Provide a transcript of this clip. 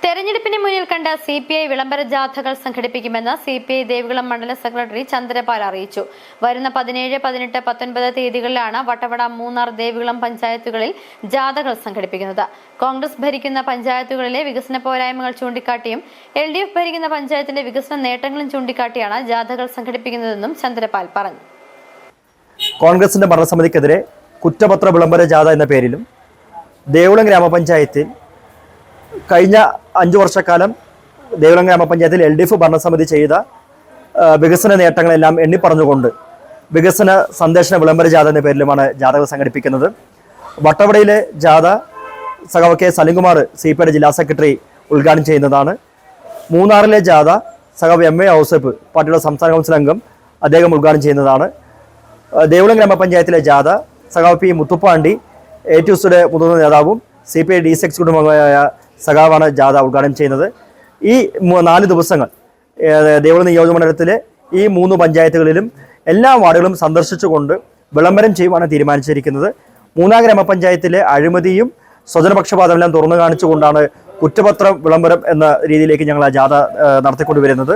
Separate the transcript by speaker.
Speaker 1: തെരഞ്ഞെടുപ്പിന് മുന്നിൽ കണ്ട CPI വിളംബര ജാഥകൾ സംഘടിപ്പിക്കുമെന്ന് CPI ദേവികുളം മണ്ഡല സെക്രട്ടറി ചന്ദ്രപാൽ അറിയിച്ചു. വരുന്ന 17, 18, 19 തീയതികളിലാണ് വട്ടവട, മൂന്നാർ, ദേവികുളം പഞ്ചായത്തുകളിൽ ജാഥകൾ സംഘടിപ്പിക്കുന്നത്. കോൺഗ്രസ് ഭരിക്കുന്ന പഞ്ചായത്തുകളിലെ വികസന പോരായ്മകൾ ചൂണ്ടിക്കാട്ടിയും LDF ഭരിക്കുന്ന പഞ്ചായത്തിന്റെ വികസന നേട്ടങ്ങളും ചൂണ്ടിക്കാട്ടിയാണ് ജാഥകൾ സംഘടിപ്പിക്കുന്നതെന്നും ചന്ദ്രപാൽ പറഞ്ഞു.
Speaker 2: കോൺഗ്രസിന്റെ ഭരണസമിതിക്കെതിരെ കുറ്റപത്ര വിളംബര ജാഥ എന്ന പേരിലും ദേവികുളം ഗ്രാമപഞ്ചായത്തിൽ കഴിഞ്ഞ 5 വർഷക്കാലം ദേവികുളം ഗ്രാമപഞ്ചായത്തിൽ LDF ഭരണസമിതി ചെയ്ത വികസന നേട്ടങ്ങളെല്ലാം എണ്ണിപ്പറഞ്ഞുകൊണ്ട് വികസന സന്ദേശന വിളംബര ജാഥ എന്ന പേരിലുമാണ് ജാഥകൾ സംഘടിപ്പിക്കുന്നത്. വട്ടവടയിലെ ജാഥ സഖാവ് കെ സലിംകുമാർ CPIയുടെ ജില്ലാ സെക്രട്ടറി ഉദ്ഘാടനം ചെയ്യുന്നതാണ്. മൂന്നാറിലെ ജാഥ സഖാവ് MA ഔസഫ് പാർട്ടിയുടെ സംസ്ഥാന കൗൺസിൽ അംഗം അദ്ദേഹം ഉദ്ഘാടനം ചെയ്യുന്നതാണ്. ദേവികുളം ഗ്രാമപഞ്ചായത്തിലെ ജാഥ സഖാവ് P മുത്തുപ്പാണ്ടി ATUSയുടെ മുതിർന്ന നേതാവും CPI DC എക്സിക്യൂട്ടീവ് അംഗമായ സഖാവാണ് ജാഥ ഉദ്ഘാടനം ചെയ്യുന്നത്. ഈ 4 ദിവസങ്ങൾ ദേവികുളം നിയോജകമണ്ഡലത്തിലെ ഈ 3 പഞ്ചായത്തുകളിലും എല്ലാ വാർഡുകളും സന്ദർശിച്ചുകൊണ്ട് വിളംബരം ചെയ്യുവാണ് തീരുമാനിച്ചിരിക്കുന്നത്. മൂന്നാർ ഗ്രാമപഞ്ചായത്തിലെ അഴിമതിയും സ്വജനപക്ഷപാതമെല്ലാം തുറന്നു കാണിച്ചുകൊണ്ടാണ് കുറ്റപത്രം വിളംബരം എന്ന രീതിയിലേക്ക് ഞങ്ങൾ ആ ജാഥ നടത്തിക്കൊണ്ടുവരുന്നത്.